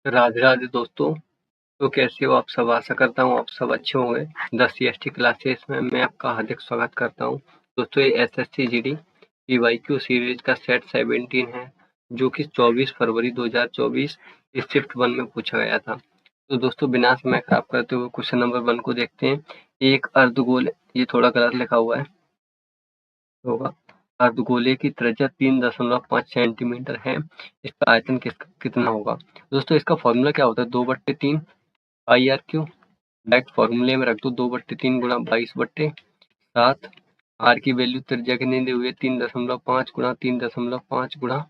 राधे राधे दोस्तों। तो कैसे हो आप सब? आशा करता हूँ आप सब अच्छे होंगे। द CST क्लासेस में मैं आपका हार्दिक स्वागत करता हूँ। दोस्तों ये SSC GD PYQ सीरीज का सेट 17 है जो कि 24 फरवरी 2024 इस शिफ्ट 1 में पूछा गया था। तो दोस्तों बिना समय खराब करते हुए क्वेश्चन नंबर 1 को देखते हैं। एक अर्धगोल, ये थोड़ा गलत लिखा हुआ है, होगा अर्धगोले की त्रिज्या 3.5 सेंटीमीटर है। इसका आयतन कितना होगा? दोस्तों इसका फॉर्मूला क्या होता है? 2/3 IRQ। डायरेक्ट फॉर्मूले में रख दो 2/3 गुणा 22/7। आर की वैल्यू त्रिज्या कितनी दी हुई है? 3.5 गुणा 3.5 गुणा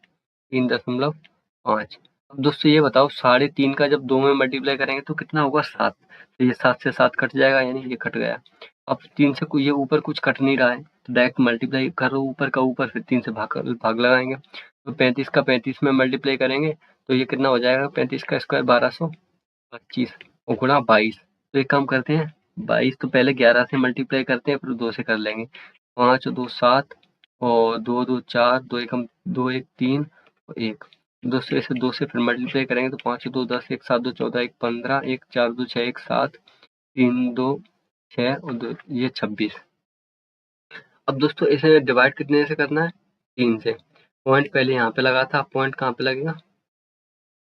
3.5। अब दोस्तों ये बताओ 3.5 का जब 2 में मल्टीप्लाई करेंगे तो कितना होगा? 7। तो ये 7 से 7 कट जाएगा, यानी ये कट गया। अब 3 से ये ऊपर कुछ कट नहीं रहा है तो डायरेक्ट मल्टीप्लाई करो ऊपर का ऊपर, फिर 3 से भाग लगाएंगे तो 35 का 35 में मल्टीप्लाई करेंगे तो ये कितना हो जाएगा? 35 का स्क्वायर 1225 और गुणा 22। तो एक काम करते हैं, 22 तो पहले 11 से मल्टीप्लाई करते हैं फिर 2 से कर लेंगे। 5 और 2 7 और 2 2 4, 2 1 2 1 3 और 1। दूसरे से 2 से फिर मल्टीप्लाई करेंगे तो 5 2 10, 1 7 2 14, 1 15, 1 4 2 6, 1 7, 3 2 6 और 2 ये 26। अब दोस्तों इसे डिवाइड कितने से करना है? 3 से। पॉइंट पहले यहाँ पे लगा था, पॉइंट कहाँ पे लगेगा?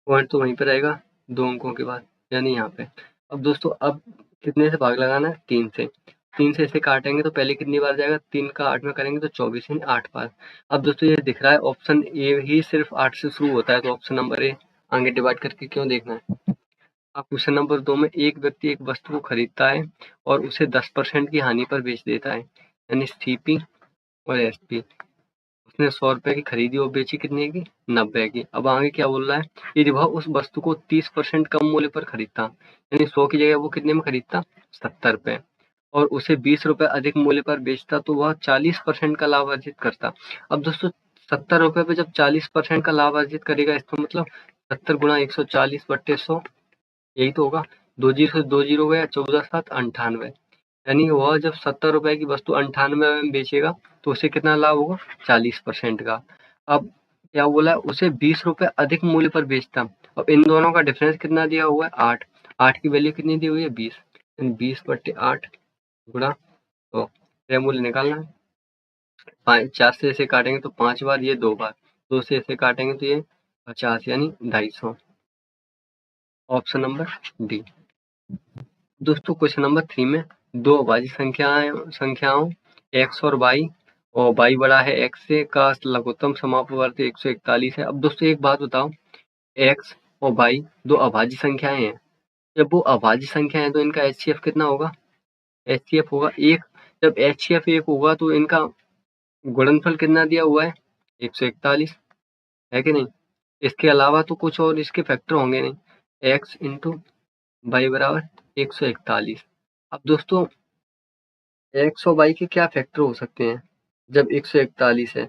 पॉइंट तो वहीं पे रहेगा 2 अंकों के बाद, यानी यहाँ पे। अब दोस्तों अब कितने से भाग लगाना है? 3 से। 3 से इसे काटेंगे तो पहले कितनी बार जाएगा? 3 का 8 में करेंगे तो 24, यानी 8 बार। अब दोस्तों ये दिख रहा है ऑप्शन ए ही सिर्फ 8 से शुरू होता है, तो ऑप्शन नंबर ए आगे डिवाइड करके क्यों देखना है? अब क्वेश्चन नंबर 2 में एक व्यक्ति एक वस्तु को खरीदता है और उसे 10% की हानि पर बेच देता है, यानी CP और SP। उसने 100 रुपए की खरीदी और बेची कितने की? 90 की। अब आगे क्या बोल रहा है? यदि वह उस वस्तु को 30% कम मूल्य पर खरीदता, यानी 100 की जगह वो कितने में खरीदता? 70 रुपए, और उसे 20 रुपए अधिक मूल्य पर बेचता तो वह 40% का लाभ अर्जित करता। अब दोस्तों 70 रुपए पे जब 40% का लाभ अर्जित करेगा, इसका मतलब 70 गुणा 140/100, यही तो होगा। 2 जीरो से 2 जीरो गया, 14 7 98, यानी वह जब 70 रुपए की वस्तु 98 में बेचेगा तो उसे कितना लाभ होगा? 40% का। अब क्या बोला है? उसे 20 रुपए अधिक मूल्य पर बेचता। अब इन दोनों का डिफरेंस कितना दिया हुआ है? 8। 8 की वैल्यू कितनी दी हुई है? 20, 20/8 गुणा, तो यह मूल्य निकालना है। 4 से इसे काटेंगे तो 5 बार, ये 2 बार। 2 से इसे काटेंगे तो ये 50, यानी 250। Option number D. दोस्तों क्वेश्चन नंबर 3 में दो अभाज्य संख्याओं x और y, और y बड़ा है x से का लघुत्तम समापवर्त 141 है। अब दोस्तों एक बात बताओ, x और y दो अभाज्य संख्याएं हैं। जब वो अभाज्य संख्या है तो इनका HCF कितना होगा? HCF होगा 1। जब HCF 1 होगा तो इनका गुणनफल कितना दिया हुआ है? 141, है कि नहीं? इसके अलावा तो कुछ और इसके फैक्टर होंगे नहीं। x इंटू वाई बराबर 141। अब दोस्तों x और y के क्या फैक्टर हो सकते हैं? जब 141 है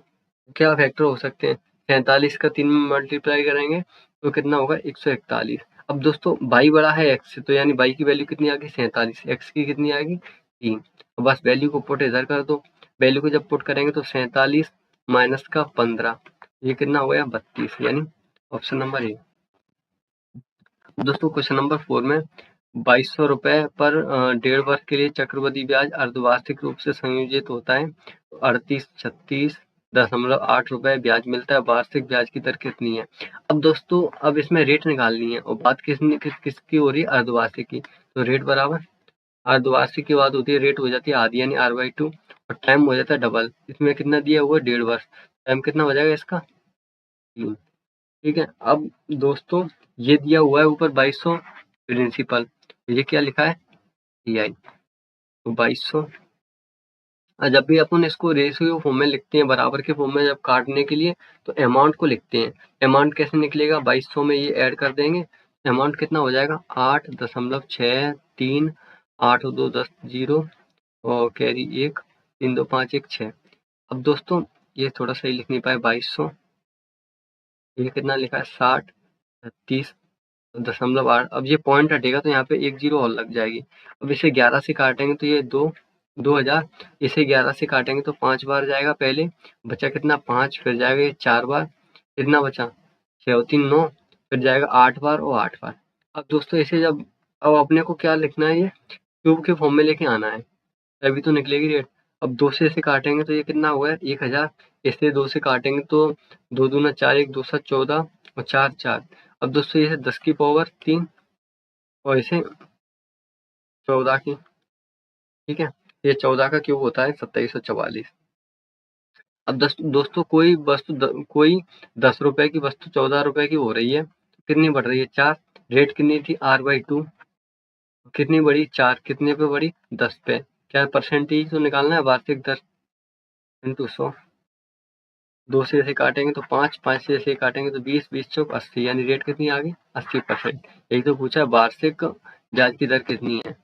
क्या फैक्टर हो सकते हैं? 47 का 3 में मल्टीप्लाई करेंगे तो कितना होगा? 141। अब दोस्तों y बड़ा है x से, तो यानी y की वैल्यू कितनी आ गई? 47। x की कितनी आएगी? 3। तो बस वैल्यू को पुट इधर कर दो। वैल्यू को जब पुट करेंगे तो 47 माइनस का 15, ये कितना हो गया? 32, यानी ऑप्शन नंबर ए। दोस्तों क्वेश्चन नंबर 4 में 2200 रुपए पर 1.5 वर्ष के लिए चक्रवृद्धि ब्याज अर्धवार्षिक रूप से संयोजित होता है, तो 3836.8 रुपए ब्याज मिलता है। वार्षिक ब्याज की दर कितनी है? अब दोस्तों अब इसमें रेट निकालनी है और बात किसकी हो रही है? अर्धवार्षिक की। तो रेट बराबर अर्धवार्षिक की बात होती है, रेट हो जाती है आधी, यानी R/2, और टाइम हो जाता है डबल। इसमें कितना दिया हुआ है? 1.5 वर्ष। टाइम कितना हो जाएगा इसका? 3। ठीक है। अब दोस्तों ये दिया हुआ है ऊपर 2200 प्रिंसिपल, ये क्या लिखा है? CI। तो 2200, जब भी अपन इसको रेशियो फॉर्म में लिखते हैं, बराबर के फॉर्म में जब काटने के लिए, तो अमाउंट को लिखते हैं। अमाउंट कैसे निकलेगा? 2200 में ये ऐड कर देंगे, अमाउंट कितना हो जाएगा? 8.63, 8 और 2 10 0 और कैरी 1, 3 2 5 1 6। अब दोस्तों ये थोड़ा सही लिख नहीं पाए, 2200, ये कितना लिखा है? 60.36.8। अब ये पॉइंट हटेगा तो यहाँ पे 1 जीरो और लग जाएगी। अब इसे 11 से काटेंगे तो ये 2000। इसे 11 से काटेंगे तो 5 बार जाएगा पहले, बचा कितना? 5, फिर जाएगा ये 4 बार, कितना बचा? 6 और 3 9, फिर जाएगा 8 बार और 8 बार। अब दोस्तों इसे जब अब अपने को क्या लिखना है, ये क्यूब के फॉर्म में लेके आना है, तभी तो निकलेगी रेट। अब 2 से इसे काटेंगे तो ये कितना हुआ है 1000, इससे 2 से काटेंगे तो 2 दूना 4, 1 2 7 14 और 4 4। अब दोस्तों इसे 10 की पावर 3 और इसे 14 की, ठीक है। ये 14 का क्यूब होता है 2744। अब दोस्तों कोई 10 रुपए की वस्तु 14 रुपए की हो रही है, तो कितनी बढ़ रही है 4। रेट कितनी थी r/2, कितनी बढ़ी 4, कितने पे बढ़ी 10 पे। क्या परसेंटेज तो निकालना है, वार्षिक दर इंटू 100। 2 से इसे काटेंगे तो 5, 5 से इसे काटेंगे तो 20, 20 चौक 80, यानी रेट कितनी आ गई 80%। यही तो पूछा है, वार्षिक ब्याज की दर कितनी है।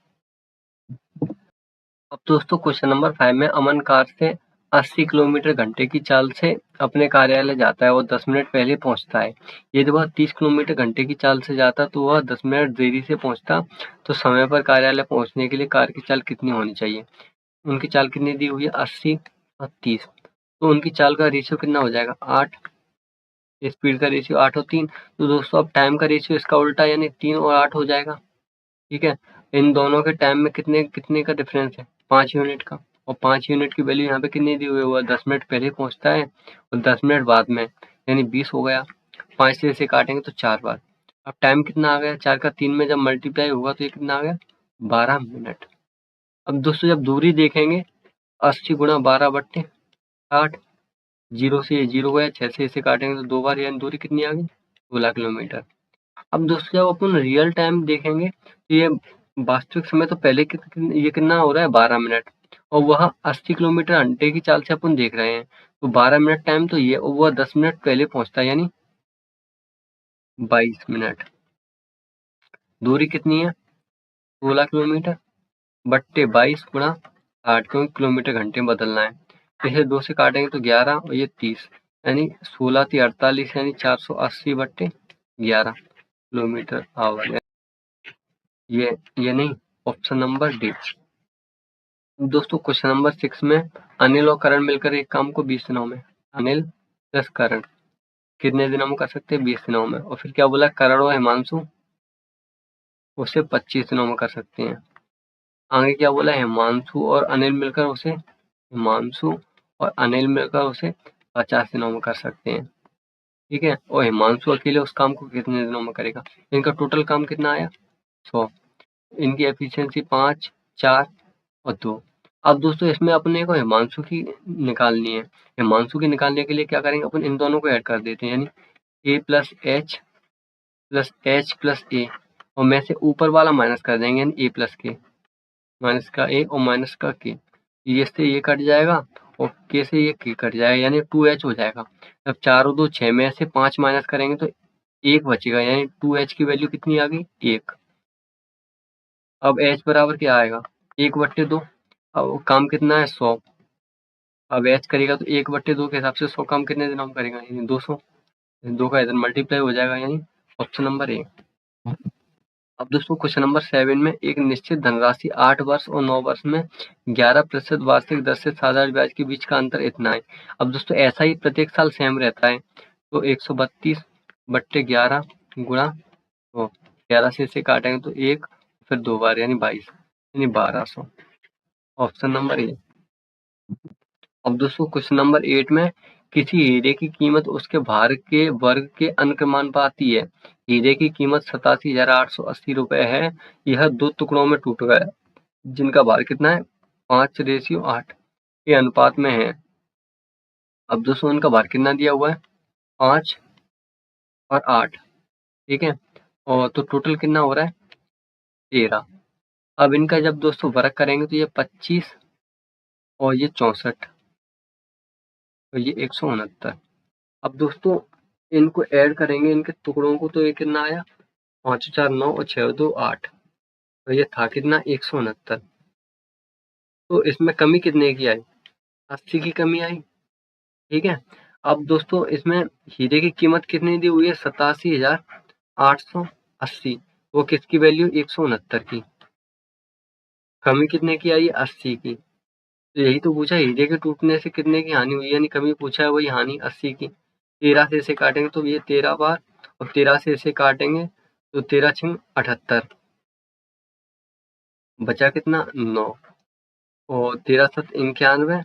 अब दोस्तों क्वेश्चन नंबर 5 में अमन कार से 80 किलोमीटर घंटे की चाल से अपने कार्यालय जाता है और 10 मिनट पहले पहुंचता है। यदि वह 30 किलोमीटर घंटे की चाल से जाता तो वह 10 मिनट देरी से पहुंचता, तो समय पर कार्यालय पहुंचने के लिए कार की चाल कितनी होनी चाहिए। उनकी चाल कितनी दी हुई है 80 और 30, तो उनकी चाल का रेशियो कितना हो जाएगा 8, स्पीड का रेशियो 8 और 3। तो दोस्तों अब टाइम का रेशियो इसका उल्टा यानी 3 और 8 हो जाएगा, ठीक है। इन दोनों के टाइम में कितने कितने का डिफरेंस है 5 यूनिट का, और 5 यूनिट की वैल्यू यहाँ पे कितनी दी हुई है, वो 10 मिनट पहले पहुंचता है और 10 मिनट बाद में, यानी 20 हो गया। 5 से इसे काटेंगे तो 4 बार। अब टाइम कितना आ गया, 4 का 3 में जब मल्टीप्लाई होगा तो ये कितना आ गया 12 मिनट। अब दोस्तों जब दूरी देखेंगे 80 गुणा 12 बट्टे 60, 0 से ये 0 गया, 6 से इसे काटेंगे तो 2 बार, यानी दूरी कितनी आ गई 16 किलोमीटर। अब दोस्तों जब अपन रियल टाइम देखेंगे तो ये वास्तविक समय तो पहले ये कितना हो रहा है 12 मिनट, और वह 80 किलोमीटर घंटे की चाल से अपन देख रहे हैं, तो 12 मिनट टाइम तो ये, और वह 10 मिनट पहले पहुंचता है यानी 22 मिनट। दूरी कितनी है 16 किलोमीटर बट्टे 22 गुणा 60, क्योंकि किलोमीटर घंटे में बदलना है। इसे 2 से काटेंगे तो 11 और ये 30, यानी 16 × 48 यानी 480 बट्टे 11 किलोमीटर आवर। ये नहीं, ऑप्शन नंबर डी। दोस्तों क्वेश्चन नंबर 6 में अनिल और करण मिलकर एक काम को 20 दिनों में, अनिल प्लस करण कितने दिनों में कर सकते हैं 20 दिनों में, और फिर क्या बोला करण और हिमांशु उसे 25 दिनों में कर सकते हैं। आगे क्या बोला हिमांशु और अनिल मिलकर उसे 50 दिनों में कर सकते हैं, ठीक है। और हिमांशु अकेले उस काम को कितने दिनों में करेगा। इनका टोटल काम कितना आया 100, इनकी एफिशिएंसी 5, 4 और 2। अब दोस्तों इसमें अपने को हिमांशु की निकालनी है। हिमांशु की निकालने के लिए क्या करेंगे, अपन इन दोनों को ऐड कर देते हैं, यानी a प्लस एच प्लस ए, और में से ऊपर वाला माइनस कर देंगे, यानी a प्लस के, माइनस का a और माइनस का k। ये से ये कट जाएगा और k से ये k कट जाएगा, यानी 2h हो जाएगा। अब 4 और 2 6, में से 5 माइनस करेंगे तो 1 बचेगा, यानी 2h की वैल्यू कितनी आ गई 1। अब h बराबर क्या आएगा 1/2। अब काम कितना है 100, अब h करेगा तो 1/2 के हिसाब से 100 काम कितने दिनों में करेगा, यानी 200। 2 का इधर मल्टीप्लाई हो जाएगा, यानी ऑप्शन नंबर ए। अब दोस्तों क्वेश्चन नंबर 7 में एक निश्चित धनराशि 8 वर्ष और 9 वर्ष में 11% वार्षिक दर से साधारण ब्याज के बीच का अंतर इतना है। अब दोस्तों ऐसा ही प्रत्येक साल सेम रहता है, तो 132/11 गुणा, तो 11 से इसे काटेंगे तो 1, फिर 2 बार यानी 22, यानी 1200, ऑप्शन नंबर ए। अब दोस्तों क्वेश्चन नंबर 8 में किसी हीरे की कीमत उसके भार के वर्ग के अनुक्रमानुपाती है। हीरे की कीमत 87,880 रुपए है। यह 2 टुकड़ों में टूट गया, जिनका भार कितना है 5:8 के अनुपात में है। अब दोस्तों इनका भार कितना दिया हुआ है 5 और 8, ठीक है, और तो टोटल कितना हो रहा है 13। अब इनका जब दोस्तों वर्ग करेंगे तो ये 25 और ये 64 और ये 169। अब दोस्तों इनको ऐड करेंगे, इनके टुकड़ों को, तो ये कितना आया 5 4 9 और 6 2 8, तो ये था कितना 169। तो इसमें कमी कितने की आई 80 की कमी आई, ठीक है। अब दोस्तों इसमें हीरे की कीमत कितनी दी हुई है 87,880, वो किसकी वैल्यू 169 की, कमी कितने की आई 80 की। तो यही तो पूछा हीरे के टूटने से कितने की हानि हुई, यानी कमी पूछा है, वही हानि 80 की। 13 से इसे काटेंगे तो ये 13 बार अब 13 से इसे काटेंगे तो 13 छिंग 78, बचा कितना 9, और 13 7 91,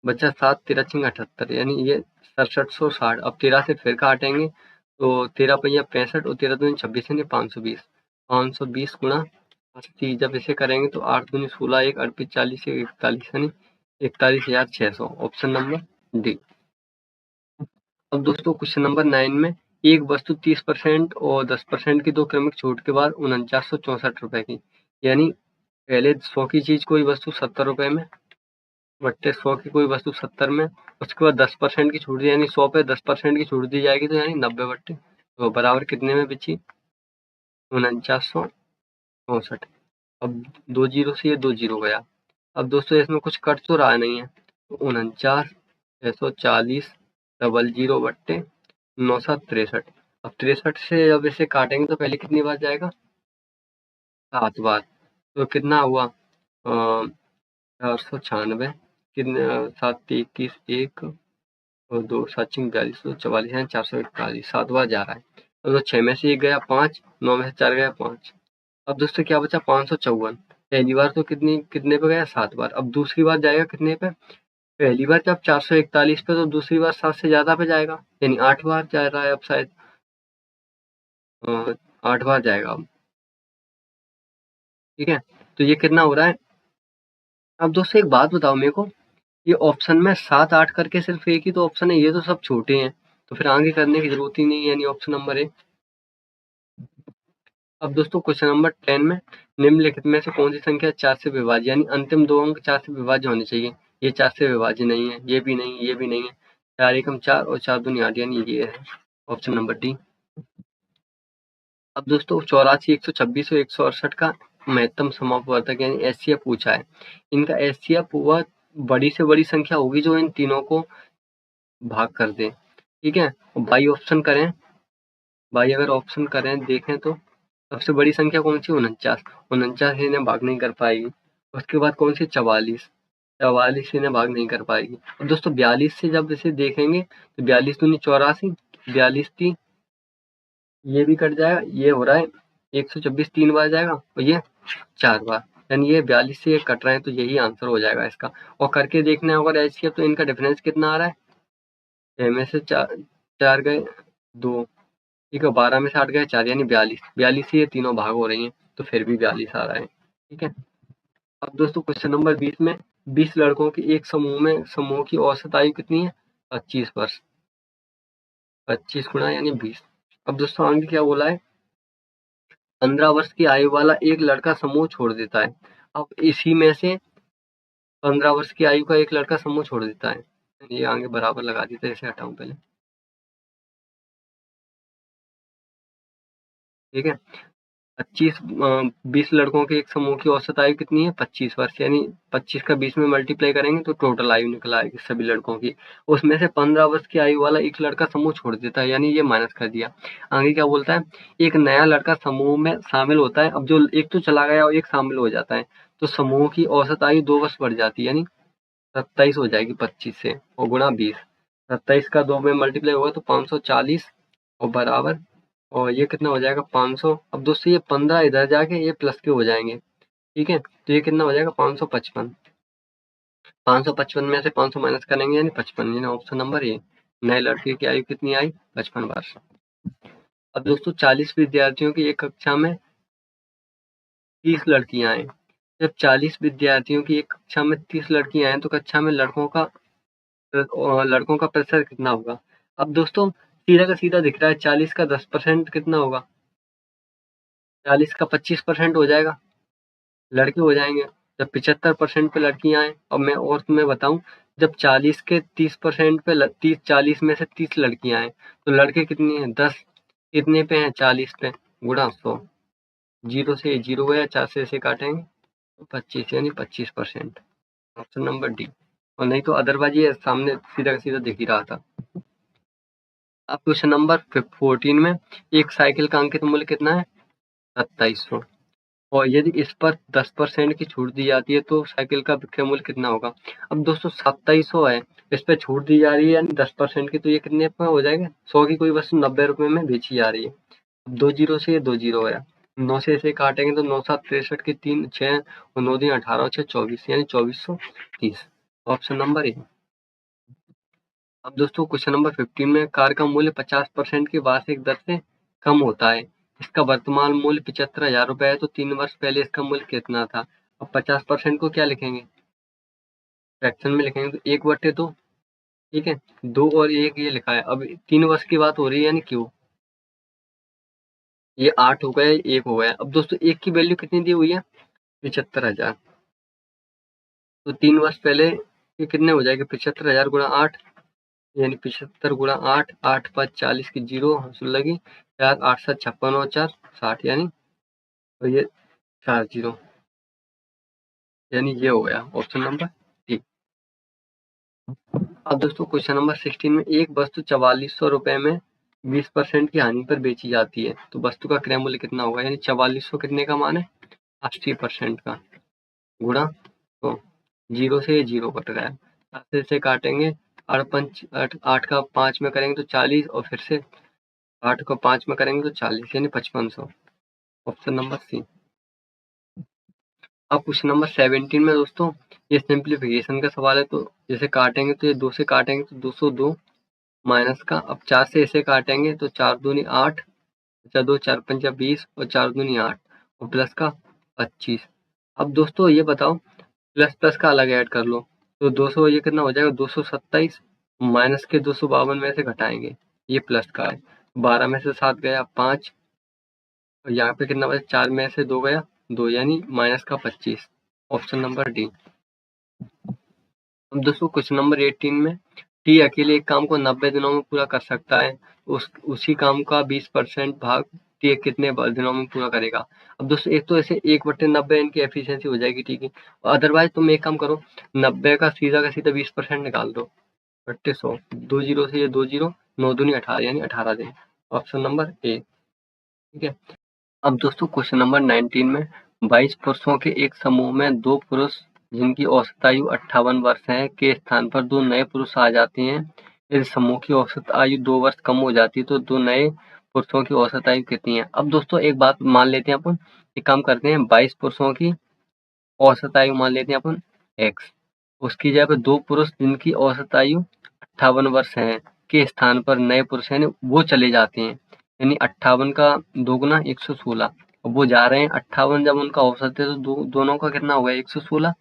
बचा 7, 13 छिंग 78, यानी ये 6760। अब 13 से फिर काटेंगे तो 13 पहिया 65 और 13 दूनी 26 यानी 520, 520 गुणा 80, जब इसे करेंगे तो 8 दूनी 16, 1 अड़पी 40, 41 यानी 41,600, ऑप्शन नंबर डी। अब दोस्तों क्वेश्चन नंबर 9 में एक वस्तु 30% और 10% की दो क्रमिक छूट के बाद 4964 रुपए की, यानी पहले 100 की चीज कोई वस्तु 70 रुपए में, बट्टे 100 की कोई वस्तु 70 में, उसके बाद 10% की छूट दी, यानी 100 पे 10% की छूट दी जाएगी तो यानी 90 बट्टे, तो बराबर कितने में बिची 4964। अब 2 जीरो से ये 2 जीरो गया। अब दोस्तों इसमें कुछ कट तो रहा नहीं है, तो 49,640 डबल जीरो बट्टे 963। अब 63 से जब इसे काटेंगे तो पहले कितनी बार जाएगा 7 बार, तो कितना हुआ 496, कितने 7 21 1 और 2 7 42 तो 44 है 441, 7 बार जा रहा है। तो 6 में से 1 गया 5, 9 में से 4 गया 5। अब दोस्तों क्या बचा 554। पहली बार तो कितने पे गया 7 बार। अब दूसरी बार जाएगा कितने पे, पहली बार जब 441 पे, तो दूसरी बार 7 से ज्यादा पे जाएगा, यानी 8 बार जा रहा है अब शायद, 8 बार जाएगा अब, ठीक है। तो ये कितना हो रहा है। अब दोस्तों एक बात बताओ मेरे को, ये ऑप्शन में 7 8 करके सिर्फ एक ही तो ऑप्शन है, ये तो सब छोटे हैं, तो फिर आगे करने की जरूरत ही नहीं है, यानी ऑप्शन नंबर ए। अब दोस्तों क्वेश्चन नंबर 10 में निम्नलिखित में से कौन सी संख्या 4 से विभाज्य, यानी अंतिम दो अंक 4 से विभाज्य होने चाहिए। ये 4 से विभाज्य नहीं है, ये भी नहीं, ये भी नहीं है। 4 एकम 4 और 4 दूनी 8, यानी ये है ऑप्शन नंबर डी। अब दोस्तों 84, 126 और 168 का महत्तम समापवर्तक यानी एचसीएफ पूछा है। इनका एचसीएफ वह बड़ी से बड़ी संख्या होगी जो इन तीनों को भाग कर दे, ठीक है। बाई ऑप्शन करें, बाई अगर ऑप्शन करें देखें तो सबसे बड़ी संख्या कौन सी 49, 49 इन्हें भाग नहीं कर पाएगी। उसके बाद कौन सी 44, 44 इन्हें भाग नहीं कर पाएगी। अब दोस्तों 42 से जब इसे देखेंगे तो 42 दूनी 84, 42 3, ये भी कट जाएगा, ये हो रहा है 126 3 बार जाएगा और ये 4 बार, यानी ये 42 से ये कट रहे हैं, तो यही आंसर हो जाएगा इसका। और करके देखना है अगर एचसीएफ तो इनका डिफरेंस कितना आ रहा है, 6 में से 4 गए 2, ठीक है, 12 में से 8 गए 4, यानी 42, 42 से ये तीनों भाग हो रही हैं, तो फिर भी 42 आ रहा है, ठीक है। अब दोस्तों क्वेश्चन नंबर 20 में 20 लड़कों के एक समूह की औसत आयु कितनी है 25 वर्ष, 25 गुणा यानी 20। अब दोस्तों आगे क्या बोला है, 15 वर्ष की आयु वाला एक लड़का समूह छोड़ देता है। अब इसी में से 15 वर्ष की आयु का एक लड़का समूह छोड़ देता है, ये आगे बराबर लगा देते हैं, इसे हटाऊं पहले, ठीक है। 20 लड़कों के एक समूह की औसत आयु कितनी है 25 वर्ष, यानी 25 का 20 में मल्टीप्लाई करेंगे तो टोटल आयु निकल आएगी सभी लड़कों की। उसमें से 15 वर्ष की आयु वाला एक लड़का समूह छोड़ देता है, यानी ये माइनस कर दिया। आगे क्या बोलता है, एक नया लड़का समूह में शामिल होता है। अब जो एक तो चला गया और एक शामिल हो जाता है, तो समूह की औसत आयु 2 वर्ष बढ़ जाती है, यानी 27 हो जाएगी 25 से, और गुणा 20, 27 का 2 में मल्टीप्लाई होगा तो 540 और बराबर, और ये कितना हो जाएगा 500। अब दोस्तों ये 15 इधर जाके ये प्लस के हो जाएंगे, ठीक है, तो ये कितना हो जाएगा 555, 555 में से 500 माइनस करेंगे यानी 55, यानी ऑप्शन नंबर ए। नए लड़के की आयु कितनी आई 55 वर्ष। अब दोस्तों 40 विद्यार्थियों की एक कक्षा में 30 लड़कियां हैं। जब 40 विद्यार्थियों की एक कक्षा में 30 लड़कियां हैं तो कक्षा में लड़कों का प्रतिशत कितना होगा। अब दोस्तों सीधा का सीधा दिख रहा है, 40 का 10% कितना होगा, 40 का 25% हो जाएगा, लड़के हो जाएंगे। जब 75% पे लड़कियां हैं, अब मैं और तुम्हें बताऊं, जब 40 के 30% पे 40 में से 30 लड़कियां हैं तो लड़के कितनी हैं 10, कितने पे हैं 40 पे, गुणा 100, जीरो से जीरो गया, 4 से इसे काटेंगे तो 25, यानी 25%, ऑप्शन नंबर डी। और नहीं तो अदरवाइज ये सामने सीधा का सीधा दिख ही रहा था। अब क्वेश्चन नंबर 14 में एक साइकिल का अंकित मूल्य कितना है 2700, और यदि इस पर 10% की छूट दी जाती है तो साइकिल का विक्रय मूल्य कितना होगा? अब दोस्तों 2700 है, इस पे छूट दी जा रही है यानी 10% की, तो ये कितने में हो जाएगा? 100 की कोई वस्तु 90 रुपए में बेची जा रही है। अब 2 जीरो से ये 2 जीरो गया, 9 से इसे काटेंगे तो 9 7 63 की 3 6 और 9 दिन 18 और 6 24 यानी 2430, ऑप्शन नंबर ए। अब दोस्तों क्वेश्चन नंबर 15 में कार का मूल्य 50% की वार्षिक दर से कम होता है। इसका वर्तमान मूल्य 75,000 रुपए है, तो 3 वर्ष पहले इसका मूल्य कितना था? अब 50% को क्या लिखेंगे? फ्रैक्शन में लिखेंगे तो 1/2, ठीक है। 2 और 1 ये लिखा है। अब 3 वर्ष की बात हो रही है यानी क्यों? ये 8 हो गया, 1 हो गया। अब दोस्तों 1 की वैल्यू कितनी दी हुई है? 75,000। तो 3 वर्ष पहले ये कितने हो जाएंगे? 75,000 गुणा 8 यानी 75 गुणा 8, 8 5 40 की 0 लगी 4 8 7 56 और 4 60 यानी, तो ये 4 जीरो यानी ये हो गया ऑप्शन नंबर डी। अब दोस्तों क्वेश्चन नंबर 16 में एक वस्तु 4400 रुपए में 20% की हानि पर बेची जाती है, तो वस्तु का क्रय मूल्य कितना होगा? यानी 4400 कितने का मान है? 80% का, गुणा, तो 0 से 0 कट गया, 7 से काटेंगे, 8 का 5 में करेंगे तो 40 और फिर से 8 को 5 में करेंगे तो 40 यानी 5500, ऑप्शन नंबर सी। अब क्वेश्चन नंबर 17 में दोस्तों ये सिंप्लीफिकेशन का सवाल है, तो जैसे काटेंगे तो ये 2 से काटेंगे तो 202 माइनस का, अब 4 से इसे काटेंगे तो 4 दूनी 8, 2 4 पंजा 20 और 4 दूनी 8 और प्लस का 25। अब दोस्तों ये बताओ, प्लस प्लस का अलग ऐड कर लो, तो 200 ये कितना हो जाएगा? 227 माइनस के 252 में से घटाएंगे, ये प्लस का है, 12 में से 7 गया 5 और यहाँ पे कितना बचा? 4 में से 2 गया 2 यानी माइनस का 25, ऑप्शन नंबर डी। अब दोस्तों क्वेश्चन नंबर 18 में टी अकेले एक काम को 90 दिनों में पूरा कर सकता है, उसी काम का 20% भाग टी कितने दिनों में पूरा करेगा? अब दोस्तों एक तो ऐसे 1/90 इनकी एफिशिएंसी हो जाएगी, ठीक है। अदरवाइज तुम एक काम करो, 90 का सीधा 20% निकाल दो, 100, 2 जीरो से ये 2 जीरो, 9 दूनी 18 यानी 18 दिन, ऑप्शन नंबर ए, ठीक है। अब दोस्तों क्वेश्चन नंबर 19 में 22 पुरुषों के एक समूह में 2 पुरुष जिनकी औसत आयु 58 वर्ष है के स्थान पर 2 नए पुरुष आ जाते हैं। यदि समूह की औसत आयु 2 वर्ष कम हो जाती है तो 2 नए पुरुषों की औसत आयु कितनी है? अब दोस्तों एक बात मान लेते हैं अपन, एक काम करते हैं, 22 पुरुषों की औसत आयु मान लेते हैं अपन x, उसकी जगह पे 2 पुरुष जिनकी औसत आयु 58 वर्ष है के स्थान पर नए पुरुष हैं वो चले जाते हैं, यानी 58 का 2 गुना 116, अब वो जा रहे हैं 58, जब उनका औसत है तो दोनों का कितना होगा? 116।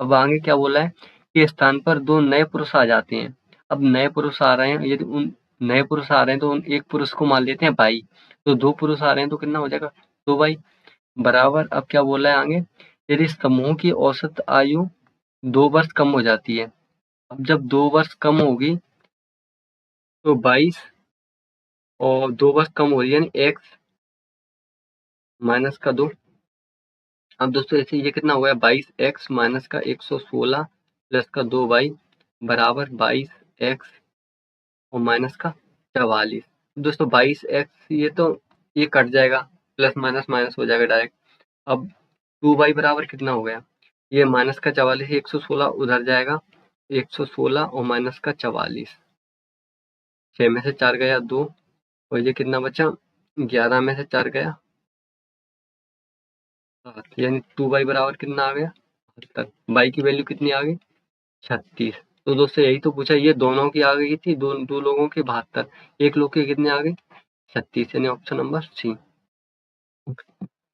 अब आगे क्या बोला है कि स्थान पर 2 नए पुरुष आ जाते हैं। अब नए पुरुष आ रहे हैं, यदि उन नए पुरुष आ रहे हैं तो उन एक पुरुष को मान लेते हैं भाई, तो 2 पुरुष आ रहे हैं तो कितना हो जाएगा? 2 भाई, बराबर। अब क्या बोला है आगे, यदि समूह की औसत आयु 2 वर्ष कम हो जाती है, अब जब 2 वर्ष कम होगी तो 22 और 2 वर्ष कम हो रही है यानी x माइनस का 2। अब दोस्तों ऐसे ये कितना हो गया? 22x माइनस का 116 प्लस का 2y बराबर 22x और माइनस का 44। दोस्तों 22x ये कट जाएगा, प्लस माइनस माइनस हो जाएगा डायरेक्ट। अब 2y बराबर कितना हो गया? ये माइनस का 44, 116 उधर जाएगा, 116 और माइनस का 44, 6 में से 4 गया 2 और ये कितना बचा? 11 में से 4 गया 7, यानी 2y बराबर कितना आ गया? 72। y की वैल्यू कितनी आ गई? 36। तो दोस्तों यही तो पूछा, ये दोनों की आ गई थी, दो लोगों की 72, एक लोग की कितने आ गई? 36 यानी ऑप्शन नंबर सी।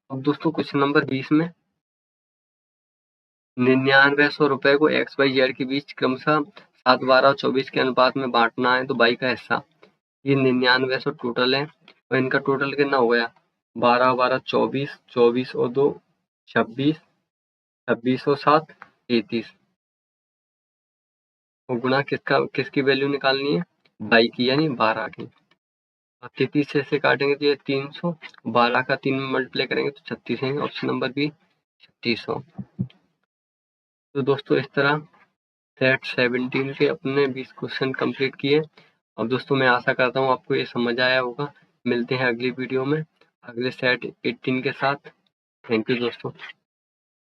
अब दोस्तों क्वेश्चन नंबर 20 में 9900 रुपए को एक्स वाई जेड के बीच क्रमशः 7 12 और 24 के अनुपात में बांटना है, तो बाई का हिस्सा, ये 9900 टोटल है और इनका टोटल कितना हो गया? 12 12 24, 24 और 2 26, 26 और 7 33 और गुणा किसकी वैल्यू निकालनी है? बाई की यानी 12 की। अब 33 से काटेंगे तो ये 300, 12 का 3 में मल्टीप्लाई करेंगे तो 36 है, ऑप्शन नंबर बी 3600। तो दोस्तों इस तरह सेट 17 के अपने 20 क्वेश्चन कंप्लीट किए। और दोस्तों मैं आशा करता हूँ आपको ये समझ आया होगा। मिलते हैं अगली वीडियो में अगले सेट 18 के साथ। थैंक यू दोस्तों।